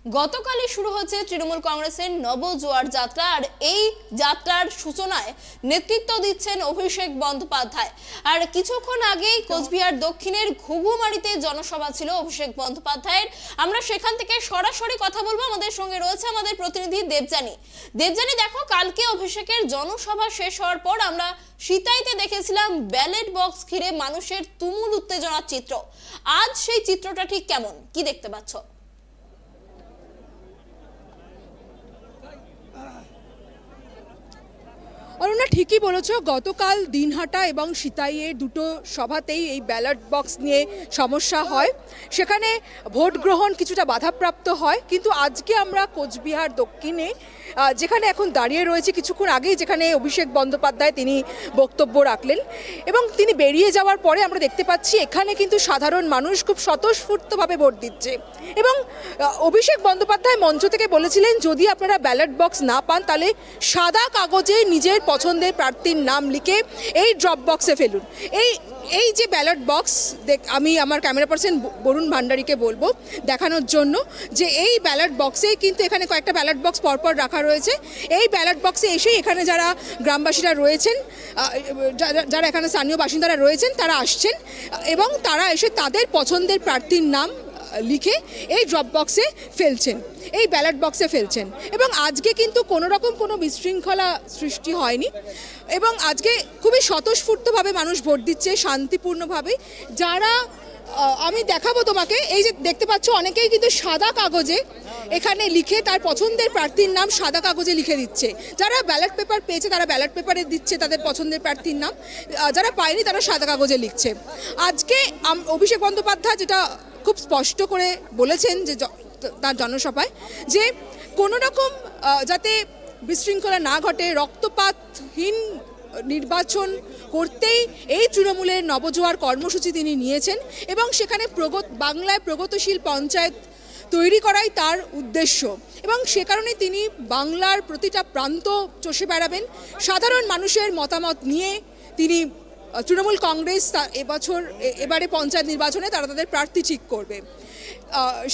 গতকালই শুরু হচ্ছে তৃণমূল কংগ্রেসের নবজোয়ার যাত্রা। আর এই যাত্রার সূচনায় নেতৃত্ব দিচ্ছেন অভিষেক বন্দ্যোপাধ্যায়। আর কিছুক্ষণ আগেই কোচবিহার দক্ষিণের ঘুঘুমারিতে জনসভা ছিল অভিষেক বন্দ্যোপাধ্যায়ের। আমরা সেখান থেকে সরাসরি কথা বলবো। আমাদের সঙ্গে রয়েছে আমাদের প্রতিনিধি দেবযানী। দেখো, কালকে অভিষেকের জনসভা শেষ হওয়ার পর আমরা সিতাইতে দেখেছিলাম ব্যালট বক্স ঘিরে মানুষের তুমুল উত্তেজনার চিত্র। আজ সেই চিত্রটা ঠিক কেমন, কি দেখতে পাচ্ছ? অরুণা, ঠিকই বলেছো। গতকাল দিনহাটা এবং সিতাইয়ের দুটো সভাতেই এই ব্যালট বক্স নিয়ে সমস্যা হয়, সেখানে ভোট গ্রহণ কিছুটা বাধাপ্রাপ্ত হয়। কিন্তু আজকে আমরা কোচবিহার দক্ষিণে যেখানে এখন দাঁড়িয়ে রয়েছে, কিছুক্ষণ আগেই যেখানে অভিষেক বন্দ্যোপাধ্যায় তিনি বক্তব্য রাখলেন এবং তিনি বেরিয়ে যাওয়ার পরে আমরা দেখতে পাচ্ছি এখানে কিন্তু সাধারণ মানুষ খুব স্বতঃস্ফূর্তভাবে ভোট দিচ্ছে। এবং অভিষেক বন্দ্যোপাধ্যায় মঞ্চ থেকে বলেছিলেন, যদি আপনারা ব্যালট বক্স না পান তাহলে সাদা কাগজে নিজের পছন্দের প্রার্থীর নাম লিখে এই ড্রপ বক্সে ফেলুন। এই যে ব্যালট বক্স, আমি আমার ক্যামেরা পার্সন বরুণ ভান্ডারীকে বলবো দেখানোর জন্য যে এই ব্যালট বক্সে কিন্তু এখানে কয়েকটা ব্যালট বক্স পরপর রাখা রয়েছে। এই ব্যালট বক্সে এসেই এখানে যারা গ্রামবাসীরা রয়েছেন, যারা এখানে স্থানীয় বাসিন্দারা রয়েছেন, তারা আসছেন এবং তারা এসে তাদের পছন্দের প্রার্থীর নাম লিখে এই ড্রপ বক্সে ফেলছেন, এই ব্যালট বক্সে ফেলছেন। এবং আজকে কিন্তু কোনো রকম কোনো বিশৃঙ্খলা সৃষ্টি হয়নি এবং আজকে খুবই স্বতঃস্ফূর্তভাবে মানুষ ভোট দিচ্ছে, শান্তিপূর্ণভাবে। যারা আমি দেখাবো তোমাকে, এই যে দেখতে পাচ্ছ অনেকেই কিন্তু সাদা কাগজে এখানে লিখে তার পছন্দের প্রার্থীর নাম সাদা কাগজে লিখে দিচ্ছে। যারা ব্যালট পেপার পেয়েছে তারা ব্যালট পেপারে দিচ্ছে তাদের পছন্দের প্রার্থীর নাম, যারা পায়নি তারা সাদা কাগজে লিখছে। আজকে অভিষেক বন্দ্যোপাধ্যায় যেটা খুব স্পষ্ট করে বলেছেন যে তার জনসভায়, যে কোনো রকম যাতে বিশৃঙ্খলা না ঘটে, রক্তপাতহীন নির্বাচন করতেই এই তৃণমূলের নবজোয়ার কর্মসূচি তিনি নিয়েছেন এবং সেখানে বাংলায় প্রগতিশীল পঞ্চায়েত তৈরি করাই তার উদ্দেশ্য। এবং সে কারণে তিনি বাংলার প্রতিটা প্রান্ত চষে বেড়াবেন। সাধারণ মানুষের মতামত নিয়ে তিনি তৃণমূল কংগ্রেস এবারে পঞ্চায়েত নির্বাচনে তারা তাদের প্রার্থী ঠিক করবে।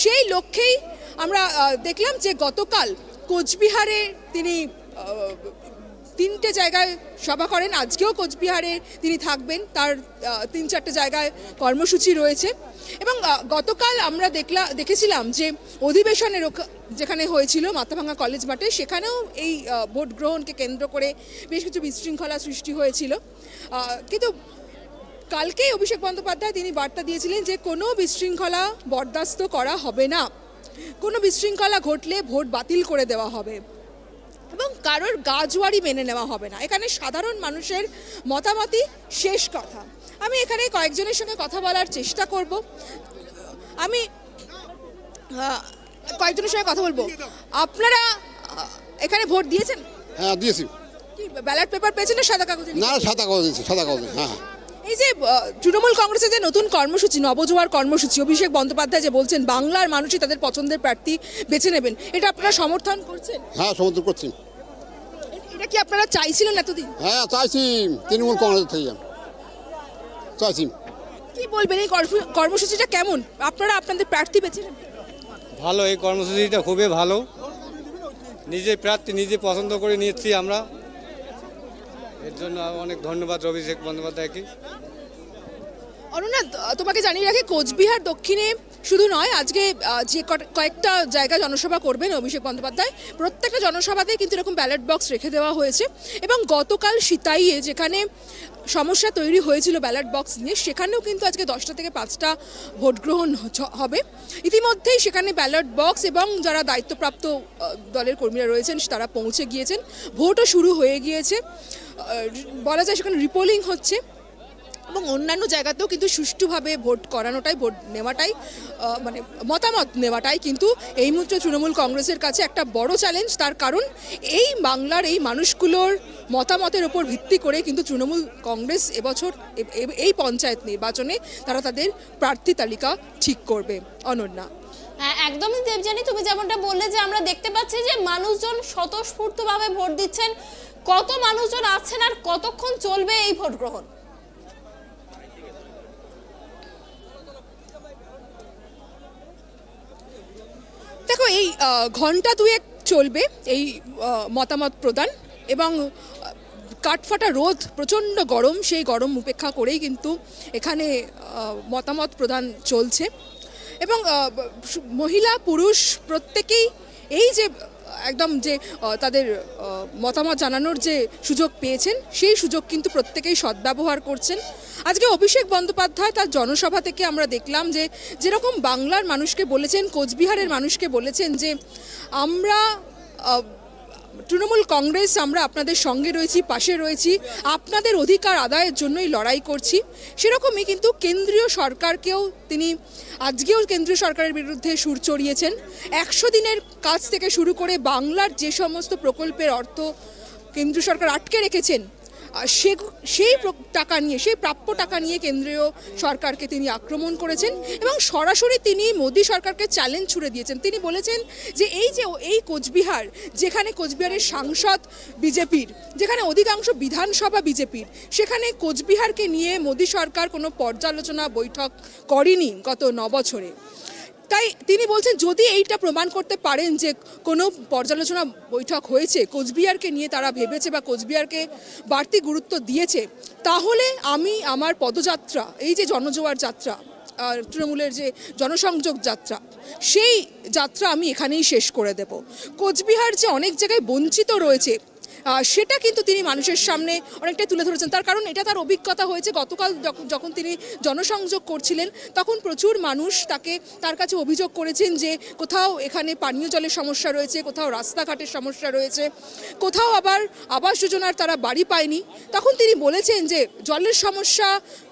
সেই লক্ষ্যেই আমরা দেখলাম যে গতকাল কোচবিহারে তিনি 3টে জায়গায় সভা করেন। আজকেও কোচবিহারে তিনি থাকবেন, তার 3-4টে জায়গায় কর্মসূচি রয়েছে। এবং গতকাল আমরা দেখেছিলাম যে অধিবেশনের যেখানে হয়েছিল মাথাভাঙা কলেজ মাঠে, সেখানেও এই ভোট গ্রহণকে কেন্দ্র করে বেশ কিছু বিশৃঙ্খলা সৃষ্টি হয়েছিল। কিন্তু কালকেই অভিষেক বন্দ্যোপাধ্যায় তিনি বার্তা দিয়েছিলেন যে কোনো বিশৃঙ্খলা বরদাস্ত করা হবে না, কোনো বিশৃঙ্খলা ঘটলে ভোট বাতিল করে দেওয়া হবে এবং কারোর গাজোয়ারি মেনে নেওয়া হবে না। এখানে সাধারণ মানুষের মতামতই শেষ কথা। আমি এখানে কয়েকজনের সঙ্গে কথা বলার চেষ্টা করব। আমি কয়েকজনের সঙ্গে কথা বলবো। আপনারা এখানে ভোট দিয়েছেন? হ্যাঁ, দিয়েছি। কি ব্যালট পেপার পেয়েছেন না সাদা কাগজে? না, সাদা কাগজ দিয়েছি, সাদা কাগজ। হ্যাঁ। এই যে তৃণমূল কংগ্রেসের যে নতুন কর্মসূচি, নবজোয়ার কর্মসূচি, অভিষেক বন্দ্যোপাধ্যায় যে বলছেন বাংলার মানুষই তাদের পছন্দের প্রার্থী বেছে নেবেন, এটা আপনারা সমর্থন করছেন? হ্যাঁ, সমর্থন করছি। এটা কি আপনারা চাইছিলেন এতদিন? হ্যাঁ, চাইছি। তৃণমূল কংগ্রেস থেকে চাইছি। কি বলবেন এই কর্মসূচিটা কেমন? আপনারা আপনাদের প্রার্থী বেছে নেবেন? ভালো, এই কর্মসূচিটা খুবই ভালো। নিজে প্রার্থী নিজে পছন্দ করে নিয়েছি আমরা, এর জন্য অনেক ধন্যবাদ অভিষেক বন্দ্যোপাধ্যায়কে। অরুণা, তোমাকে জানিয়ে রাখি, কোচবিহার দক্ষিণে শুধু নয়, আজকে যে কয়েকটা জায়গায় জনসভা করবেন অভিষেক বন্দ্যোপাধ্যায়, প্রত্যেকটা জনসভাতেই কিন্তু এরকম ব্যালট বক্স রেখে দেওয়া হয়েছে। এবং গতকাল সিতাইয়ে যেখানে সমস্যা তৈরি হয়েছিল ব্যালট বক্স নিয়ে, সেখানেও কিন্তু আজকে 10টা থেকে 5টা ভোট গ্রহণ হবে। ইতিমধ্যেই সেখানে ব্যালট বক্স এবং যারা দায়িত্বপ্রাপ্ত দলের কর্মীরা রয়েছেন তারা পৌঁছে গিয়েছেন, ভোটও শুরু হয়ে গিয়েছে। বলা যায় সেখানে রিপোলিং হচ্ছে এবং অন্যান্য জায়গাতেও কিন্তু সুষ্ঠুভাবে ভোট করানোটাই, ভোট নেওয়াটাই, মানে মতামত নেওয়াটাই কিন্তু এই মুহূর্তে তৃণমূল কংগ্রেসের কাছে একটা বড় চ্যালেঞ্জ। তার কারণ এই বাংলার এই মানুষগুলোর মতামতের ওপর ভিত্তি করে কিন্তু তৃণমূল কংগ্রেস এবছর এই পঞ্চায়েত নির্বাচনে তারা তাদের প্রার্থী তালিকা ঠিক করবে। অনন্যা। হ্যাঁ, একদমই দেবযানী, তুমি যেমনটা বললে যে আমরা দেখতে পাচ্ছি যে মানুষজন স্বতঃস্ফূর্তভাবে ভোট দিচ্ছেন। কত মানুষজন আছেন আর কতক্ষণ চলবে এই ভোট গ্রহণ? দেখো এই ঘন্টা দুয়েক চলবে এই মতামত প্রদান এবং কাঠফাটা রোদ, প্রচণ্ড গরম, সেই গরম উপেক্ষা করেই কিন্তু এখানে মতামত প্রদান চলছে এবং মহিলা পুরুষ প্রত্যেকেই এই যে একদম যে তাদের মতামত জানানোর যে সুযোগ পেয়েছেন সেই সুযোগ কিন্তু প্রত্যেকেই সদ্ব্যবহার করছেন। আজকে অভিষেক বন্দ্যোপাধ্যায় তার জনসভা থেকে আমরা দেখলাম যে যেরকম বাংলার মানুষকে বলেছেন, কোচবিহারের মানুষকে বলেছেন যে আমরা তৃণমূল কংগ্রেস, আমরা আপনাদের সঙ্গে রয়েছি, পাশে রয়েছি, আপনাদের অধিকার আদায়ের জন্যই লড়াই করছি, সেরকমই কিন্তু কেন্দ্রীয় সরকারকেও তিনি আজকেও কেন্দ্রীয় সরকারের বিরুদ্ধে সুর চড়িয়েছেন। 100 দিনের কাজ থেকে শুরু করে বাংলার যে সমস্ত প্রকল্পের অর্থ কেন্দ্রীয় সরকার আটকে রেখেছেন সেই টাকা নিয়ে, সেই প্রাপ্য টাকা নিয়ে কেন্দ্রীয় সরকারকে তিনি আক্রমণ করেছেন এবং সরাসরি তিনি মোদী সরকারকে চ্যালেঞ্জ ছুড়ে দিয়েছেন। তিনি বলেছেন যে এই কোচবিহার, যেখানে কোচবিহারের সাংসদ বিজেপির, যেখানে অধিকাংশ বিধানসভা বিজেপির, সেখানে কোচবিহারকে নিয়ে মোদী সরকার কোনো পর্যালোচনা বৈঠক করেনি গত 9 বছরে। তাই তিনি বলছেন যদি এইটা প্রমাণ করতে পারেন যে কোনো পর্যালোচনা বৈঠক হয়েছে, কোচবিহারকে নিয়ে তারা ভেবেছে বা কোচবিহারকে বাড়তি গুরুত্ব দিয়েছে, তাহলে আমি আমার পদযাত্রা, এই যে জনজোয়ার যাত্রা, তৃণমূলের যে জনসংযোগ যাত্রা, সেই যাত্রা আমি এখানেই শেষ করে দেব। কোচবিহার যে অনেক জায়গায় বঞ্চিত রয়েছে সেটা কিন্তু তিনি মানুষের সামনে অনেকটাই তুলে ধরেছেন। তার কারণ এটা তার অভিজ্ঞতা হয়েছে। গতকাল যখন তিনি জনসংযোগ করছিলেন তখন প্রচুর মানুষ তার কাছে অভিযোগ করেছেন যে কোথাও এখানে পানীয় জলের সমস্যা রয়েছে, কোথাও রাস্তাঘাটের সমস্যা রয়েছে, কোথাও আবার আবাস যোজনার তারা বাড়ি পায়নি। তখন তিনি বলেছেন যে জলের সমস্যা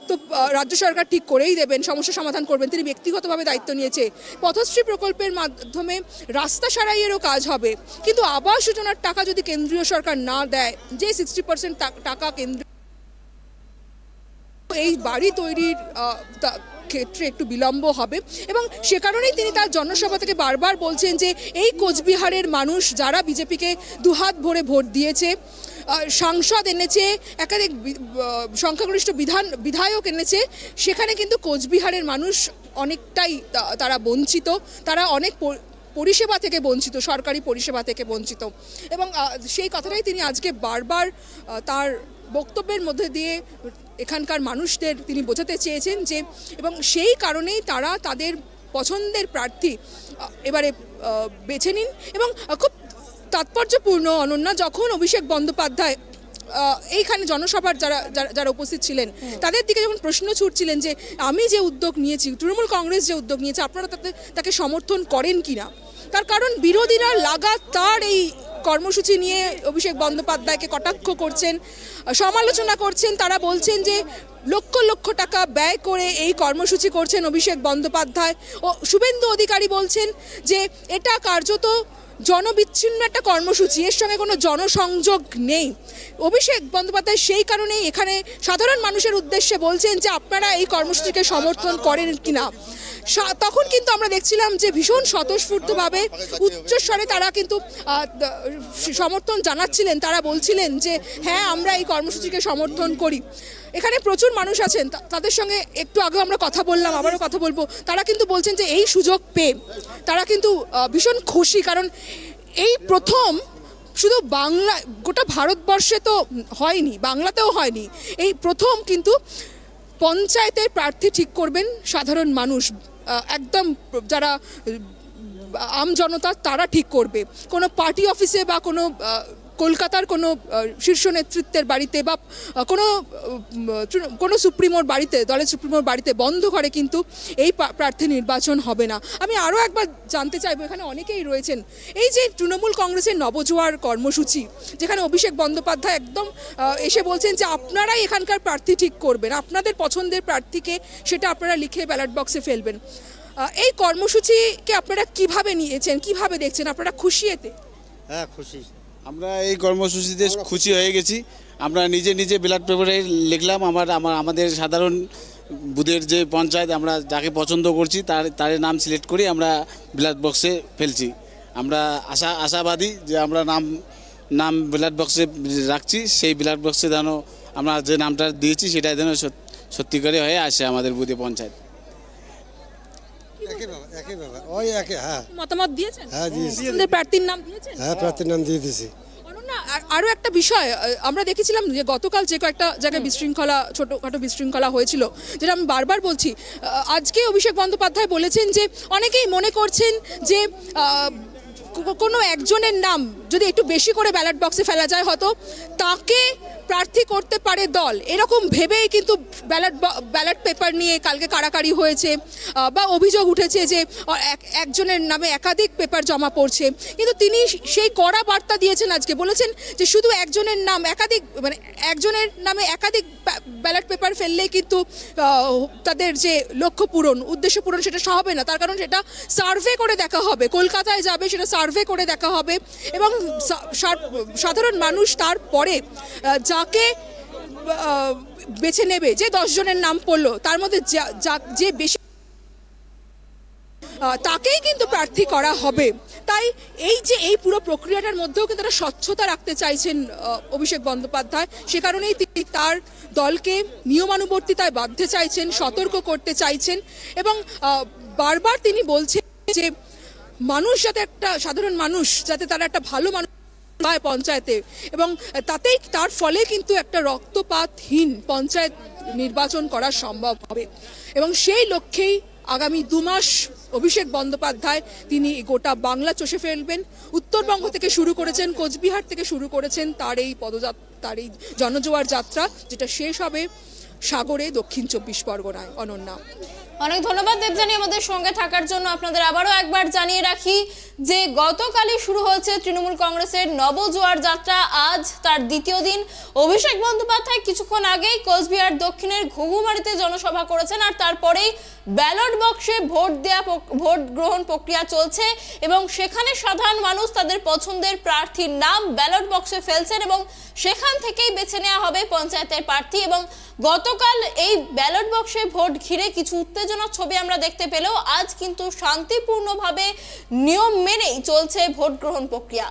তো রাজ্য সরকার ঠিক করেই দেবেন, সমস্যা সমাধান করবেন। তিনি ব্যক্তিগতভাবে দায়িত্ব নিয়েছে। পথশ্রী প্রকল্পের মাধ্যমে রাস্তা সারাইয়েরও কাজ হবে, কিন্তু আবাস যোজনার টাকা যদি কেন্দ্রীয় সরকার না দেয়, যে 60% টাকা কেন্দ্র, এই বাড়ি তৈরির ক্ষেত্রে একটু বিলম্ব হবে এবং সে কারণেই তিনি তার জনসভা থেকে বারবার বলছেন যে এই কোচবিহারের মানুষ যারা বিজেপিকে দুহাত ভরে ভোট দিয়েছে, সাংসদ এনেছে, একাধিক সংখ্যাগরিষ্ঠ বিধায়ক এনেছে, সেখানে কিন্তু কোচবিহারের মানুষ অনেকটাই তারা বঞ্চিত, তারা অনেক পরিষেবা থেকে বঞ্চিত, সরকারি পরিষেবা থেকে বঞ্চিত। এবং সেই কথাটাই তিনি আজকে বারবার তার বক্তব্যের মধ্যে দিয়ে এখানকার মানুষদের তিনি বোঝাতে চেয়েছেন যে, এবং সেই কারণেই তারা তাদের পছন্দের প্রার্থী এবারে বেছে নিন। এবং খুব তাৎপর্যপূর্ণ অনন্যা, যখন অভিষেক বন্দ্যোপাধ্যায় এইখানে জনসভার যারা উপস্থিত ছিলেন তাদের দিকে যখন প্রশ্ন ছুটছিলেন যে আমি যে উদ্যোগ নিয়েছি, তৃণমূল কংগ্রেস যে উদ্যোগ নিয়েছে, আপনারা তাকে সমর্থন করেন কিনা, তার কারণ বিরোধীরা লাগাতার এই কর্মসূচি নিয়ে অভিষেক বন্দ্যোপাধ্যায়কে কটাক্ষ করছেন, সমালোচনা করছেন। তারা বলছেন যে লক্ষ লক্ষ টাকা ব্যয় করে এই কর্মসূচি করছেন অভিষেক বন্দ্যোপাধ্যায়। ও শুভেন্দু অধিকারী বলছেন যে এটা কার্যত জনবিচ্ছিন্ন একটা কর্মসূচি, এর সঙ্গে কোনো জনসংযোগ নেই। অভিষেক বন্দ্যোপাধ্যায় সেই কারণেই এখানে সাধারণ মানুষের উদ্দেশ্যে বলছেন যে আপনারা এই কর্মসূচিকে সমর্থন করেন কিনা। তখন কিন্তু আমরা দেখছিলাম যে ভীষণ স্বতঃস্ফূর্তভাবে উচ্চস্বরে তারা কিন্তু সমর্থন জানাচ্ছিলেন। তারা বলছিলেন যে হ্যাঁ, আমরা এই কর্মসূচিকে সমর্থন করি। এখানে প্রচুর মানুষ আছেন, তাদের সঙ্গে একটু আগে আমরা কথা বললাম, আবারও কথা বলবো। তারা কিন্তু বলছেন যে এই সুযোগ পেয়ে তারা কিন্তু ভীষণ খুশি, কারণ এই প্রথম শুধু বাংলা, গোটা ভারতবর্ষে তো হয়নি, বাংলাতেও হয়নি, এই প্রথম কিন্তু পঞ্চায়েতের প্রার্থী ঠিক করবেন সাধারণ মানুষ, একদম যারা আম জনতা তারা ঠিক করবে। কোনো পার্টি অফিসে বা কোনো কলকাতার কোনো শীর্ষ নেতৃত্বের বাড়িতে বা কোনো সুপ্রিমোর বাড়িতে, দলের সুপ্রিমোর বাড়িতে বন্ধ ঘরে কিন্তু এই প্রার্থী নির্বাচন হবে না। আমি আরও একবার জানতে চাইবো, এখানে অনেকেই রয়েছেন, এই যে তৃণমূল কংগ্রেসের নবজোয়ার কর্মসূচি, যেখানে অভিষেক বন্দ্যোপাধ্যায় একদম এসে বলছেন যে আপনারাই এখানকার প্রার্থী ঠিক করবেন, আপনাদের পছন্দের প্রার্থীকে সেটা আপনারা লিখে ব্যালট বক্সে ফেলবেন, এই কর্মসূচিকে আপনারা কিভাবে নিয়েছেন, কিভাবে দেখছেন, আপনারা খুশি এতে? হ্যাঁ, খুশি। আমরা এই কর্মসূচিতে খুশি হয়ে গেছি। আমরা নিজে নিজে ব্যালট পেপারে লিখলাম আমাদের সাধারণ বুথের যে পঞ্চায়েত, আমরা যাকে পছন্দ করছি তার নাম সিলেক্ট করে আমরা ব্যালট বক্সে ফেলছি। আমরা আশাবাদী যে আমরা নাম ব্যালট বক্সে রাখছি, সেই ব্যালট বক্সে যেন আমরা যে নামটা দিয়েছি সেটা যেন সত্যি করে হয়ে আসে আমাদের বুথে পঞ্চায়েত। একই ব্যাপার ওই একই। হ্যাঁ মতামত দিয়েছেন? হ্যাঁ দিয়েছি। পছন্দের প্রার্থীর নাম দিয়েছেন? হ্যাঁ প্রার্থীর নাম দিয়ে দিয়েছি। অনন্যা, আরো একটা বিষয় আমরা দেখেছিলাম যে গতকাল যে কয়েকটা জায়গায় বিশৃঙ্খলা, ছোটখাটো বিশৃঙ্খলা হয়েছিল, যেটা আমি বারবার বলছি। আজকে অভিষেক বন্দ্যোপাধ্যায় বলেছেন যে অনেকেই মনে করছেন যে কোনো একজনের নাম যদি একটু বেশি করে ব্যালট বক্সে ফেলা যায় হয়তো তাকে প্রার্থী করতে পারে দল, এরকম ভেবেই কিন্তু ব্যালট পেপার নিয়ে কালকে কাড়াকাড়ি হয়েছে বা অভিযোগ উঠেছে যে একজনের নামে একাধিক পেপার জমা পড়ছে। কিন্তু তিনি সেই কড়া বার্তা দিয়েছেন, আজকে বলেছেন যে শুধু একজনের নাম একজনের নামে একাধিক ব্যালট পেপার ফেললেই কিন্তু তাদের যে লক্ষ্য পূরণ, উদ্দেশ্য পূরণ সেটা হবে না। তার কারণ সেটা সার্ভে করে দেখা হবে, কলকাতায় যাবে, সেটা সার্ভে করে দেখা হবে এবং সাধারণ মানুষ তারপরে যাকে বেছে নেবে, যে 10 জনের নাম পড়লো তার মধ্যে যে বেশি তাকেই কিন্তু প্রার্থী করা হবে। তাই এই পুরো প্রক্রিয়াটার মধ্যেও কিন্তু তারা স্বচ্ছতা রাখতে চাইছেন অভিষেক বন্দ্যোপাধ্যায়। সে কারণেই তিনি তার দলকে নিয়মানুবর্তিতায় বাঁধতে চাইছেন, সতর্ক করতে চাইছেন এবং বারবার তিনি বলছেন যে মানুষ যাতে, একটা সাধারণ মানুষ যাতে তারা একটা ভালো মানুষ হয় পঞ্চায়েতে, এবং তার ফলে কিন্তু একটা রক্তপাতহীন পঞ্চায়েত নির্বাচন করা সম্ভব হবে। এবং সেই লক্ষ্যেই আগামী 2 মাস অভিষেক বন্দ্যোপাধ্যায় তিনি গোটা বাংলা চষে ফেলবেন। উত্তরবঙ্গ থেকে শুরু করেছেন, কোচবিহার থেকে শুরু করেছেন তার এই জনজোয়ার যাত্রা, যেটা শেষ হবে সাগরে, দক্ষিণ 24 পরগনায়। অনন্যা, অনেক ধন্যবাদ দেবযানী আমাদের সঙ্গে থাকার জন্য। আপনাদের আবারও একবার জানিয়ে রাখি যে গতকালই শুরু হয়েছে তৃণমূল কংগ্রেসের নবজোয়ার যাত্রা, আজ তার দ্বিতীয় দিন। অভিষেক বন্দ্যোপাধ্যায় কিছুক্ষণ আগেই কোচবিহার দক্ষিণের ঘুঘুমারিতে জনসভা করেছেন আর তারপরেই ব্যালট বক্সে ভোট গ্রহণ প্রক্রিয়া চলছে এবং সেখানে সাধারণ মানুষ তাদের পছন্দের প্রার্থীর নাম ব্যালট বক্সে ফেলছেন এবং সেখান থেকেই বেছে নেওয়া হবে পঞ্চায়েতের প্রার্থী। এবং গতকাল এই ব্যালট বক্সে ভোট ঘিরে কিছু উত্তেজনার ছবি আমরা দেখতে পেলেও আজ কিন্তু শান্তিপূর্ণভাবে নিয়ম মেনেই চলছে ভোট গ্রহণ প্রক্রিয়া।